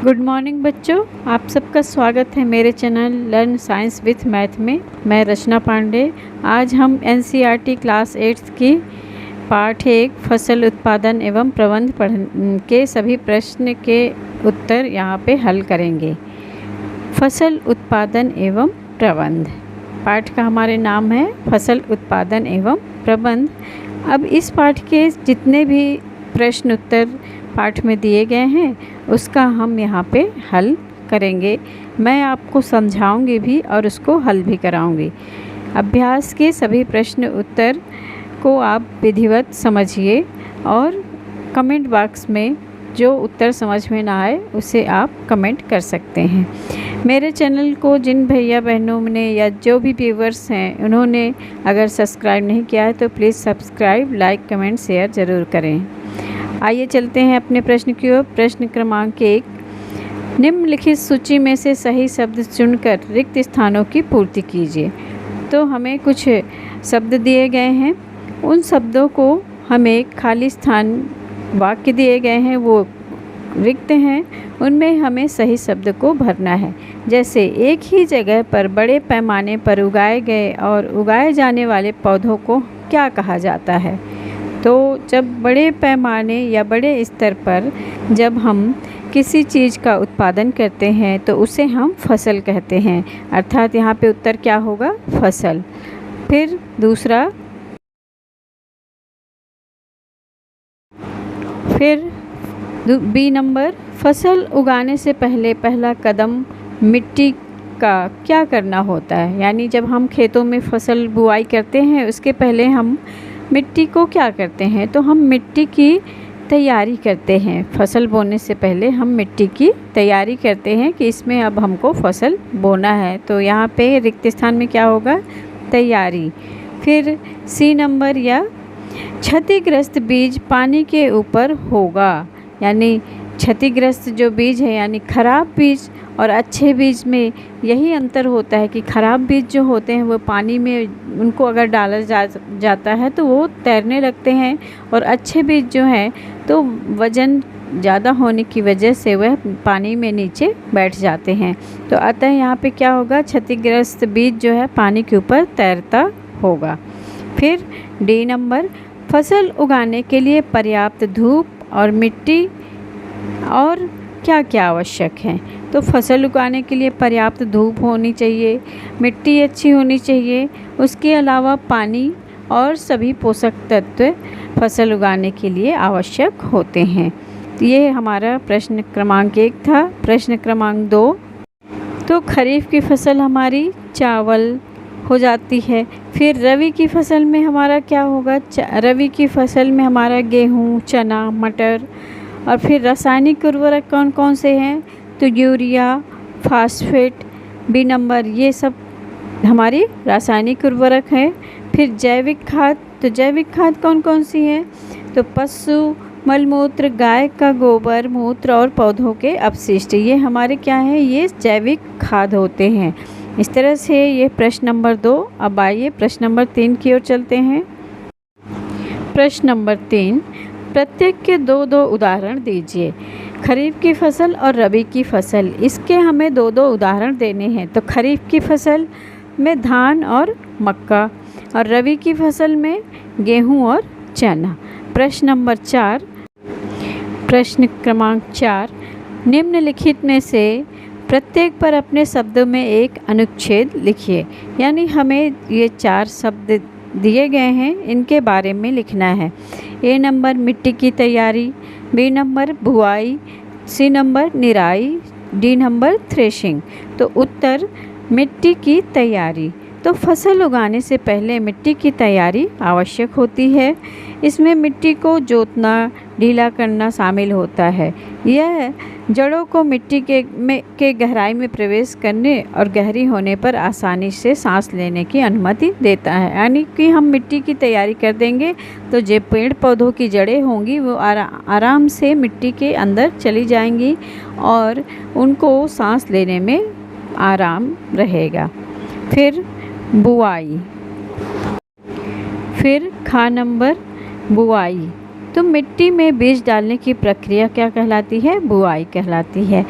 Good morning बच्चों, आप सबका स्वागत है मेरे channel learn science with math में। मैं रचना पांडे। आज हम एनसीईआरटी क्लास 8 की पाठ 1 फसल उत्पादन एवं प्रबंध के सभी प्रश्न के उत्तर यहाँ पे हल करेंगे। फसल उत्पादन एवं प्रबंध पाठ का हमारे नाम है फसल उत्पादन एवं प्रबंध। अब इस पाठ के जितने भी प्रश्न उत्तर पाठ में दिए गए हैं उसका हम यहाँ पे हल करेंगे। मैं आपको समझाऊंगी भी और उसको हल भी कराऊंगी। अभ्यास के सभी प्रश्न उत्तर को आप विधिवत समझिए और कमेंट बॉक्स में जो उत्तर समझ में ना आए उसे आप कमेंट कर सकते हैं। मेरे चैनल को जिन भैया बहनों ने या जो भी व्यूवर्स हैं उन्होंने अगर सब्सक्राइब नहीं किया है तो please subscribe, like, comment, share ज़रूर करें। आइए चलते हैं अपने प्रश्न की ओर। प्रश्न क्रमांक 1, निम्नलिखित सूची में से सही शब्द चुनकर रिक्त स्थानों की पूर्ति कीजिए। तो हमें कुछ शब्द दिए गए हैं, उन शब्दों को हमें खाली स्थान वाक्य दिए गए हैं वो रिक्त हैं, उनमें हमें सही शब्द को भरना है। जैसे एक ही जगह पर बड़े पैमाने पर उगाए गए और उगाए जाने वाले पौधों को क्या कहा जाता है। तो जब बड़े पैमाने या बड़े स्तर पर जब हम किसी चीज़ का उत्पादन करते हैं तो उसे हम फसल कहते हैं, अर्थात यहाँ पे उत्तर क्या होगा, फसल। फिर दूसरा, फिर बी नंबर, फसल उगाने से पहले पहला कदम मिट्टी का क्या करना होता है। यानी जब हम खेतों में फसल बुआई करते हैं उसके पहले हम मिट्टी को क्या करते हैं, तो हम मिट्टी की तैयारी करते हैं। फसल बोने से पहले हम मिट्टी की तैयारी करते हैं कि इसमें अब हमको फसल बोना है, तो यहाँ पे रिक्त स्थान में क्या होगा, तैयारी। फिर सी नंबर, या क्षतिग्रस्त बीज पानी के ऊपर होगा। यानी क्षतिग्रस्त जो बीज है यानी खराब बीज और अच्छे बीज में यही अंतर होता है कि खराब बीज जो होते हैं वो पानी में उनको अगर डाला जाता है तो वो तैरने लगते हैं, और अच्छे बीज जो हैं तो वज़न ज़्यादा होने की वजह से वह पानी में नीचे बैठ जाते हैं। तो अतः यहाँ पे क्या होगा, क्षतिग्रस्त बीज जो है पानी के ऊपर तैरता होगा। फिर डी नंबर, फसल उगाने के लिए पर्याप्त धूप और मिट्टी और क्या क्या आवश्यक है। तो फसल उगाने के लिए पर्याप्त धूप होनी चाहिए, मिट्टी अच्छी होनी चाहिए, उसके अलावा पानी और सभी पोषक तत्व फसल उगाने के लिए आवश्यक होते हैं। तो ये हमारा प्रश्न क्रमांक 1 था। प्रश्न क्रमांक 2, तो खरीफ की फसल हमारी चावल हो जाती है। फिर रबी की फसल में हमारा क्या होगा, रबी की फसल में हमारा गेहूँ, चना, मटर। और फिर रासायनिक उर्वरक कौन कौन से हैं, तो यूरिया, फास्फेट, बी नंबर, ये सब हमारी रासायनिक उर्वरक हैं। फिर जैविक खाद, तो जैविक खाद कौन कौन सी है, तो पशु मलमूत्र, गाय का गोबर, मूत्र और पौधों के अपशिष्ट, ये हमारे क्या हैं, ये जैविक खाद होते हैं। इस तरह से ये प्रश्न नंबर 2। अब आइए प्रश्न नंबर 3 की ओर चलते हैं। प्रश्न नंबर 3, प्रत्येक के दो दो उदाहरण दीजिए। खरीफ की फसल और रबी की फसल, इसके हमें दो दो उदाहरण देने हैं। तो खरीफ की फसल में धान और मक्का और रबी की फसल में गेहूं और चना। प्रश्न नंबर 4, प्रश्न क्रमांक 4, निम्नलिखित में से प्रत्येक पर अपने शब्दों में एक अनुच्छेद लिखिए। यानी हमें ये 4 शब्द दिए गए हैं, इनके बारे में लिखना है। ए नंबर, मिट्टी की तैयारी, बी नंबर, बुआई, सी नंबर, निराई, डी नंबर, थ्रेशिंग। तो उत्तर मिट्टी की तैयारी। तो फसल उगाने से पहले मिट्टी की तैयारी आवश्यक होती है। इसमें मिट्टी को जोतना, ढीला करना शामिल होता है। यह जड़ों को मिट्टी के गहराई में प्रवेश करने और गहरी होने पर आसानी से सांस लेने की अनुमति देता है। यानी कि हम मिट्टी की तैयारी कर देंगे तो जो पेड़ पौधों की जड़ें होंगी वो आराम से मिट्टी के अंदर चली जाएंगी और उनको सांस लेने में आराम रहेगा। फिर बुआई, फिर खा नंबर, बुआई तो मिट्टी में बीज डालने की प्रक्रिया क्या कहलाती है? बुआई कहलाती है।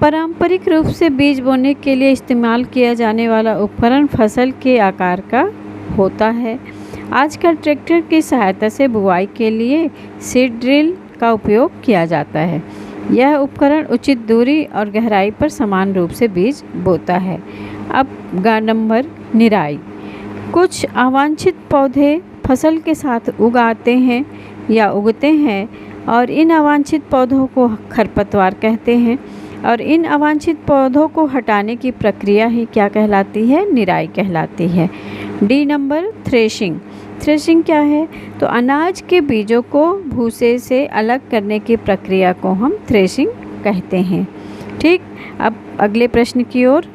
पारंपरिक रूप से बीज बोने के लिए इस्तेमाल किया जाने वाला उपकरण फसल के आकार का होता है। आजकल ट्रैक्टर की सहायता से बुआई के लिए सीड ड्रिल का उपयोग किया जाता है। यह उपकरण उचित दूरी और गहराई पर समान रूप से बीज बोता है। अब नंबर निराई। कुछ अवांछित पौधे फसल के साथ उगाते हैं या उगते हैं और इन अवांछित पौधों को खरपतवार कहते हैं और इन अवांछित पौधों को हटाने की प्रक्रिया ही क्या कहलाती है? निराई कहलाती है। D number threshing. थ्रेशिंग क्या है? तो अनाज के बीजों को भूसे से अलग करने की प्रक्रिया को हम थ्रेशिंग कहते हैं। ठीक, अब अगले प्रश्न की ओर।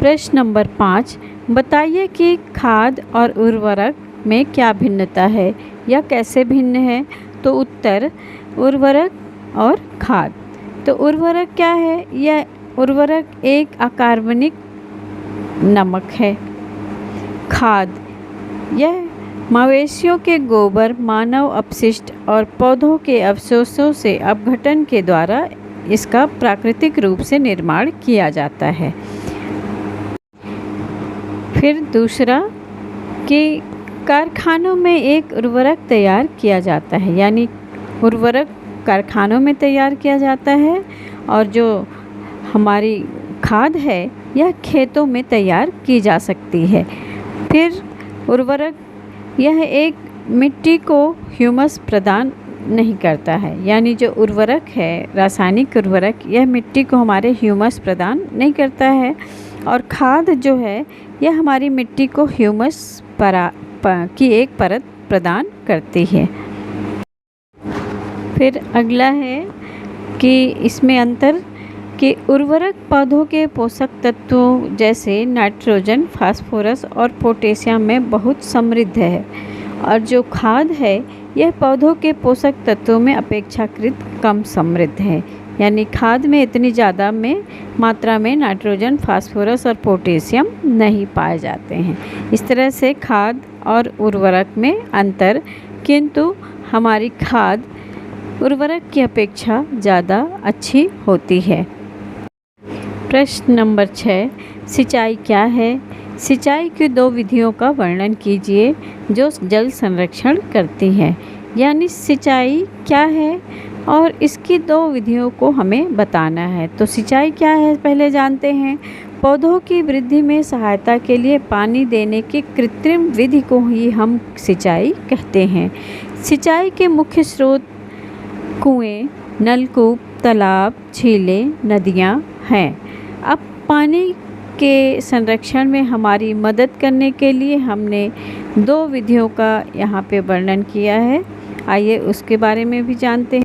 प्रश्न नंबर 5, बताइए कि खाद और उर्वरक में क्या भिन्नता है या कैसे भिन्न है? तो उत्तर उर्वरक और खाद। तो उर्वरक क्या है? यह उर्वरक एक अकार्बनिक नमक है। खाद यह मवेशियों के गोबर, मानव अपशिष्ट और पौधों के अवशेषों से अपघटन के द्वारा इसका प्राकृतिक रूप से निर्माण किया जाता है। फिर दूसरा कि कारखानों में एक उर्वरक तैयार किया जाता है, यानी उर्वरक कारखानों में तैयार किया जाता है और जो हमारी खाद है यह खेतों में तैयार की जा सकती है। फिर उर्वरक यह एक मिट्टी को ह्यूमस प्रदान नहीं करता है, यानी जो उर्वरक है रासायनिक उर्वरक यह मिट्टी को हमारे ह्यूमस प्रदान नहीं करता है और खाद जो है यह हमारी मिट्टी को ह्यूमस की एक परत प्रदान करती है। फिर अगला है कि इसमें अंतर कि उर्वरक पौधों के पोषक तत्वों जैसे नाइट्रोजन, फास्फोरस और पोटेशियम में बहुत समृद्ध है और जो खाद है यह पौधों के पोषक तत्वों में अपेक्षाकृत कम समृद्ध है, यानी खाद में इतनी ज़्यादा मात्रा में नाइट्रोजन, फास्फोरस और पोटेशियम नहीं पाए जाते हैं। इस तरह से खाद और उर्वरक में अंतर, किंतु हमारी खाद उर्वरक की अपेक्षा ज़्यादा अच्छी होती है। प्रश्न नंबर 6, सिंचाई क्या है? सिंचाई की 2 विधियों का वर्णन कीजिए जो जल संरक्षण करती हैं, यानी सिंचाई क्या है और इसकी 2 विधियों को हमें बताना है। तो सिंचाई क्या है पहले जानते हैं। पौधों की वृद्धि में सहायता के लिए पानी देने की कृत्रिम विधि को ही हम सिंचाई कहते हैं। सिंचाई के मुख्य स्रोत कुएं, नलकूप, तालाब, झीलें, नदियाँ हैं। अब पानी के संरक्षण में हमारी मदद करने के लिए हमने 2 विधियों का यहाँ पे वर्णन किया है। आइए उसके बारे में भी जानते हैं।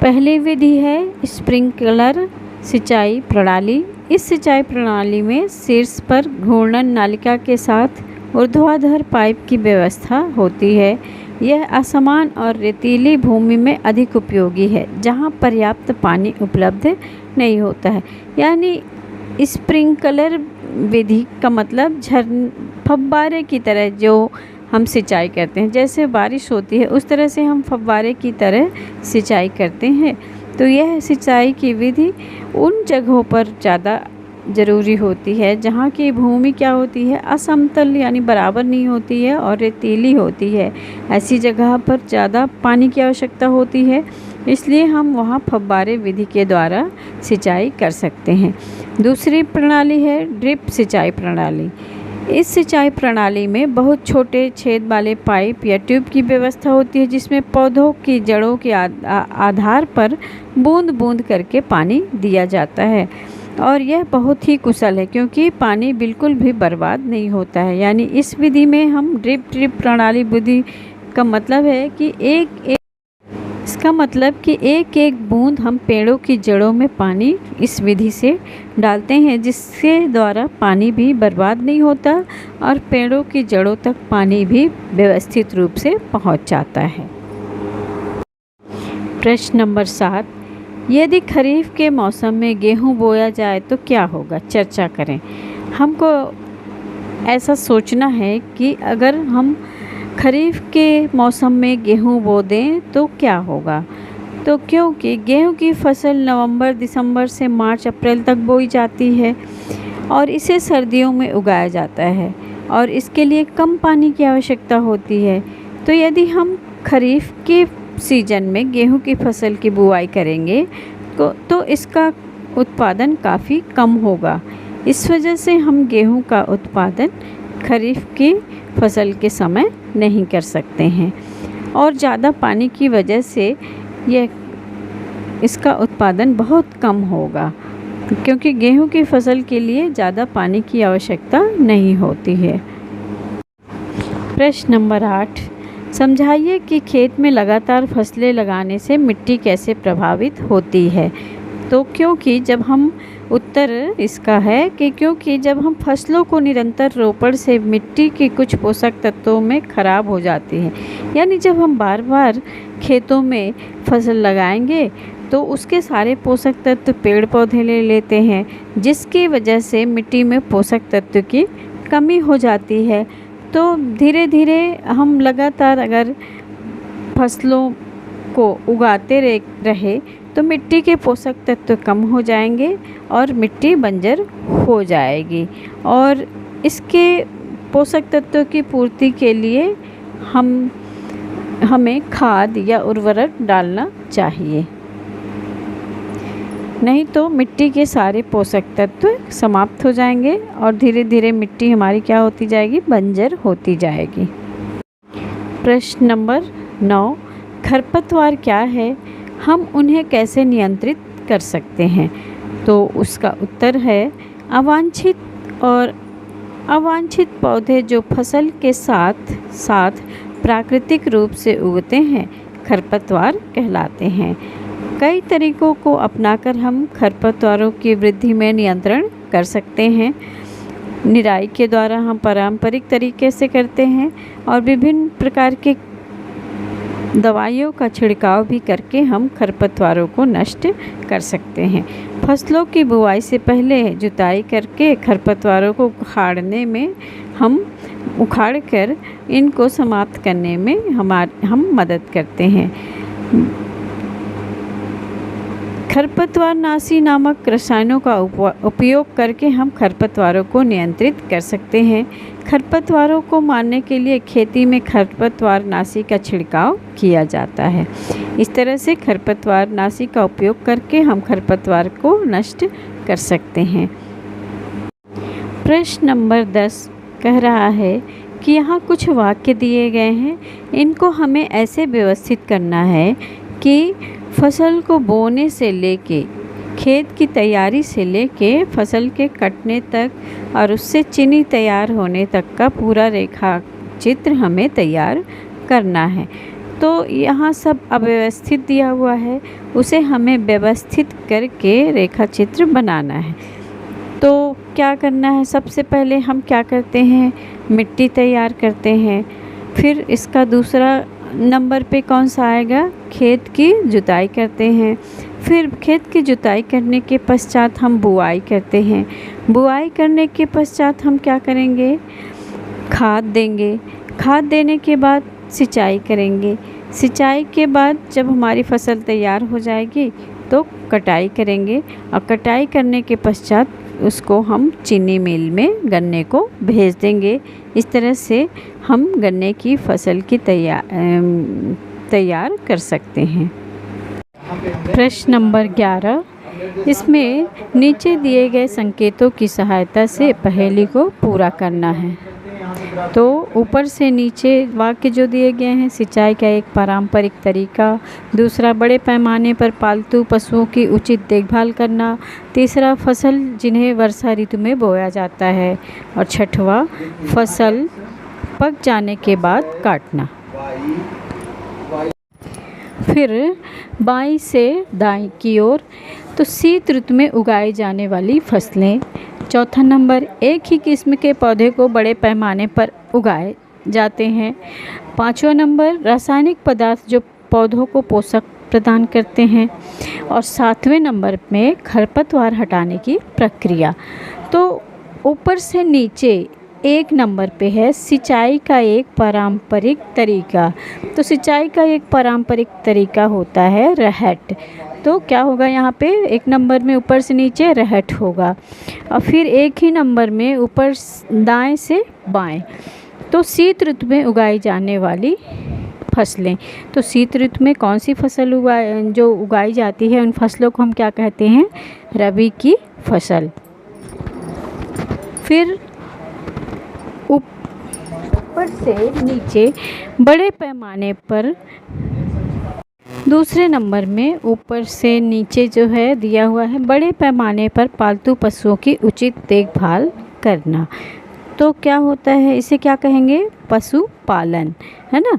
पहली विधि है स्प्रिंकलर सिंचाई प्रणाली। इस सिंचाई प्रणाली में शीर्ष पर घूर्णन नालिका के साथ ऊर्ध्वाधर पाइप की व्यवस्था होती है। यह असमान और रेतीली भूमि में अधिक उपयोगी है जहाँ पर्याप्त पानी उपलब्ध नहीं होता है। यानी स्प्रिंकलर विधि का मतलब फव्वारे की तरह जो हम सिंचाई करते हैं, जैसे बारिश होती है उस तरह से हम फव्वारे की तरह सिंचाई करते हैं। तो यह सिंचाई की विधि उन जगहों पर ज़्यादा ज़रूरी होती है जहाँ की भूमि क्या होती है, असमतल यानी बराबर नहीं होती है और रेतीली होती है। ऐसी जगह पर ज़्यादा पानी की आवश्यकता होती है, इसलिए हम वहाँ फव्वारे विधि के द्वारा सिंचाई कर सकते हैं। दूसरी प्रणाली है ड्रिप सिंचाई प्रणाली। इस सिंचाई प्रणाली में बहुत छोटे छेद वाले पाइप या ट्यूब की व्यवस्था होती है जिसमें पौधों की जड़ों के आधार पर बूंद बूंद करके पानी दिया जाता है और यह बहुत ही कुशल है क्योंकि पानी बिल्कुल भी बर्बाद नहीं होता है। यानी इस विधि में हम ड्रिप प्रणाली विधि का मतलब है कि एक एक बूंद हम पेड़ों की जड़ों में पानी इस विधि से डालते हैं जिसके द्वारा पानी भी बर्बाद नहीं होता और पेड़ों की जड़ों तक पानी भी व्यवस्थित रूप से पहुंच जाता है। प्रश्न नंबर 7, यदि खरीफ के मौसम में गेहूं बोया जाए तो क्या होगा? चर्चा करें। हमको ऐसा सोचना है कि अगर हम खरीफ के मौसम में गेहूँ बो दें तो क्या होगा? तो क्योंकि गेहूँ की फसल नवंबर दिसंबर से मार्च अप्रैल तक बोई जाती है और इसे सर्दियों में उगाया जाता है और इसके लिए कम पानी की आवश्यकता होती है। तो यदि हम खरीफ के सीजन में गेहूँ की फसल की बुआई करेंगे तो इसका उत्पादन काफ़ी कम होगा। इस वजह से हम गेहूँ का उत्पादन खरीफ की फसल के समय नहीं कर सकते हैं और ज़्यादा पानी की वजह से इसका उत्पादन बहुत कम होगा, क्योंकि गेहूं की फसल के लिए ज़्यादा पानी की आवश्यकता नहीं होती है। प्रश्न नंबर 8, समझाइए कि खेत में लगातार फसलें लगाने से मिट्टी कैसे प्रभावित होती है। तो क्योंकि जब हम उत्तर इसका है कि क्योंकि जब हम फसलों को निरंतर रोपण से मिट्टी के कुछ पोषक तत्वों में खराब हो जाती है। यानी जब हम बार बार खेतों में फसल लगाएंगे तो उसके सारे पोषक तत्व पेड़ पौधे ले लेते हैं, जिसकी वजह से मिट्टी में पोषक तत्व की कमी हो जाती है। तो धीरे धीरे हम लगातार अगर फसलों को उगाते रहे तो मिट्टी के पोषक तत्व कम हो जाएंगे और मिट्टी बंजर हो जाएगी और इसके पोषक तत्वों की पूर्ति के लिए हमें खाद या उर्वरक डालना चाहिए, नहीं तो मिट्टी के सारे पोषक तत्व समाप्त हो जाएंगे और धीरे धीरे मिट्टी हमारी क्या होती जाएगी? बंजर होती जाएगी। प्रश्न नंबर 9, खरपतवार क्या है? हम उन्हें कैसे नियंत्रित कर सकते हैं? तो उसका उत्तर है अवांछित पौधे जो फसल के साथ साथ प्राकृतिक रूप से उगते हैं खरपतवार कहलाते हैं। कई तरीकों को अपनाकर हम खरपतवारों की वृद्धि में नियंत्रण कर सकते हैं। निराई के द्वारा हम पारंपरिक तरीके से करते हैं और विभिन्न प्रकार के दवाइयों का छिड़काव भी करके हम खरपतवारों को नष्ट कर सकते हैं। फसलों की बुआई से पहले जुताई करके खरपतवारों को उखाड़ कर इनको समाप्त करने में हम मदद करते हैं। खरपतवारनाशी नामक रसायनों का उपयोग करके हम खरपतवारों को नियंत्रित कर सकते हैं। खरपतवारों को मारने के लिए खेती में खरपतवारनाशी का छिड़काव किया जाता है। इस तरह से खरपतवारनाशी का उपयोग करके हम खरपतवार को नष्ट कर सकते हैं। प्रश्न नंबर 10 कह रहा है कि यहाँ कुछ वाक्य दिए गए हैं, इनको हमें ऐसे व्यवस्थित करना है कि फसल को बोने से लेके खेत की तैयारी से लेके फसल के कटने तक और उससे चीनी तैयार होने तक का पूरा रेखा चित्र हमें तैयार करना है। तो यहाँ सब अव्यवस्थित दिया हुआ है, उसे हमें व्यवस्थित करके रेखा चित्र बनाना है। तो क्या करना है? सबसे पहले हम क्या करते हैं? मिट्टी तैयार करते हैं। फिर इसका दूसरा नंबर पे कौन सा आएगा? खेत की जुताई करते हैं। फिर खेत की जुताई करने के पश्चात हम बुआई करते हैं। बुआई करने के पश्चात हम क्या करेंगे? खाद देंगे। खाद देने के बाद सिंचाई करेंगे। सिंचाई के बाद जब हमारी फसल तैयार हो जाएगी तो कटाई करेंगे और कटाई करने के पश्चात उसको हम चीनी मिल में गन्ने को भेज देंगे। इस तरह से हम गन्ने की फसल की तैयार कर सकते हैं। प्रश्न नंबर 11, इसमें नीचे दिए गए संकेतों की सहायता से पहेली को पूरा करना है। तो ऊपर से नीचे वाक्य जो दिए गए हैं, सिंचाई का एक पारंपरिक तरीका, दूसरा बड़े पैमाने पर पालतू पशुओं की उचित देखभाल करना, तीसरा फसल जिन्हें वर्षा ऋतु में बोया जाता है और छठवां फसल पक जाने के बाद काटना। फिर बाईं से दाईं की ओर तो शीत ऋतु में उगाई जाने वाली फसलें। चौथा नंबर, एक ही किस्म के पौधे को बड़े पैमाने पर उगाए जाते हैं। पांचवा नंबर, रासायनिक पदार्थ जो पौधों को पोषक प्रदान करते हैं। और सातवें नंबर में खरपतवार हटाने की प्रक्रिया। तो ऊपर से नीचे 1 नंबर पे है सिंचाई का एक पारंपरिक तरीका। तो सिंचाई का एक पारंपरिक तरीका होता है रहट। तो क्या होगा यहाँ पे 1 नंबर में ऊपर से नीचे रहट होगा, और फिर एक ही नंबर में ऊपर दाएं से बाएं। तो शीत ऋतु में उगाई जाने वाली फसलें। तो शीत ऋतु में कौन सी फसल उगाई जाती है, उन फसलों को हम क्या कहते हैं? रबी की फसल। फिर ऊपर से नीचे बड़े पैमाने पर दूसरे नंबर में ऊपर से नीचे जो है दिया हुआ है, बड़े पैमाने पर पालतू पशुओं की उचित देखभाल करना। तो क्या होता है, इसे क्या कहेंगे? पशुपालन, है ना।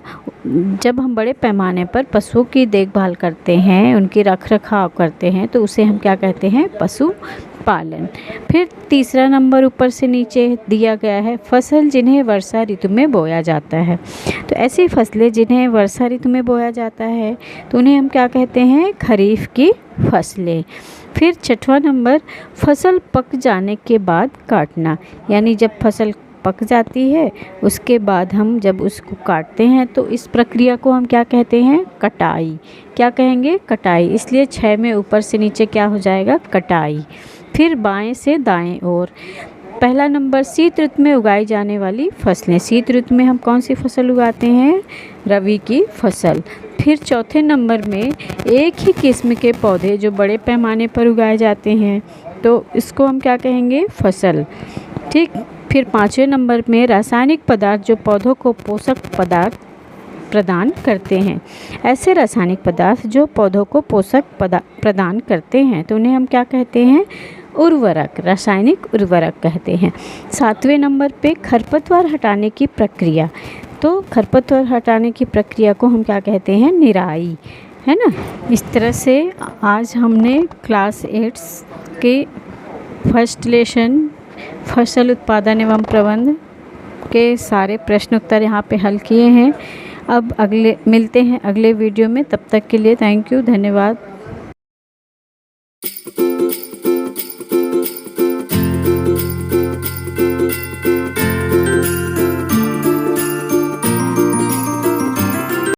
जब हम बड़े पैमाने पर पशुओं की देखभाल करते हैं, उनकी रख रखाव करते हैं, तो उसे हम क्या कहते हैं? पशुपालन। फिर तीसरा नंबर ऊपर से नीचे दिया गया है फसल जिन्हें वर्षा ऋतु में बोया जाता है। तो ऐसी फसलें जिन्हें वर्षा ऋतु में बोया जाता है तो उन्हें हम क्या कहते हैं? खरीफ की फसलें। फिर छठवां नंबर फसल पक जाने के बाद काटना, यानी जब फसल पक जाती है उसके बाद हम जब उसको काटते हैं तो इस प्रक्रिया को हम क्या कहते हैं? कटाई। क्या कहेंगे? कटाई। इसलिए 6 में ऊपर से नीचे क्या हो जाएगा? कटाई। फिर बाएं से दाएं ओर पहला नंबर शीत ऋतु में उगाई जाने वाली फसलें। शीत ऋतु में हम कौन सी फसल उगाते हैं? रबी की फसल। फिर चौथे नंबर में एक ही किस्म के पौधे जो बड़े पैमाने पर उगाए जाते हैं, तो इसको हम क्या कहेंगे? फसल। ठीक। फिर 5वें नंबर में रासायनिक पदार्थ जो पौधों को पोषक पदार्थ प्रदान करते हैं। ऐसे रासायनिक पदार्थ जो पौधों को पोषक प्रदान करते हैं तो उन्हें हम क्या कहते हैं? उर्वरक, रासायनिक उर्वरक कहते हैं। 7वें नंबर पे खरपतवार हटाने की प्रक्रिया। तो खरपतवार हटाने की प्रक्रिया को हम क्या कहते हैं? निराई, है ना। इस तरह से आज हमने क्लास 8 के फर्स्ट लेसन फसल उत्पादन एवं प्रबंध के सारे प्रश्न उत्तर यहाँ पे हल किए हैं। अब मिलते हैं अगले वीडियो में। तब तक के लिए थैंक यू, धन्यवाद।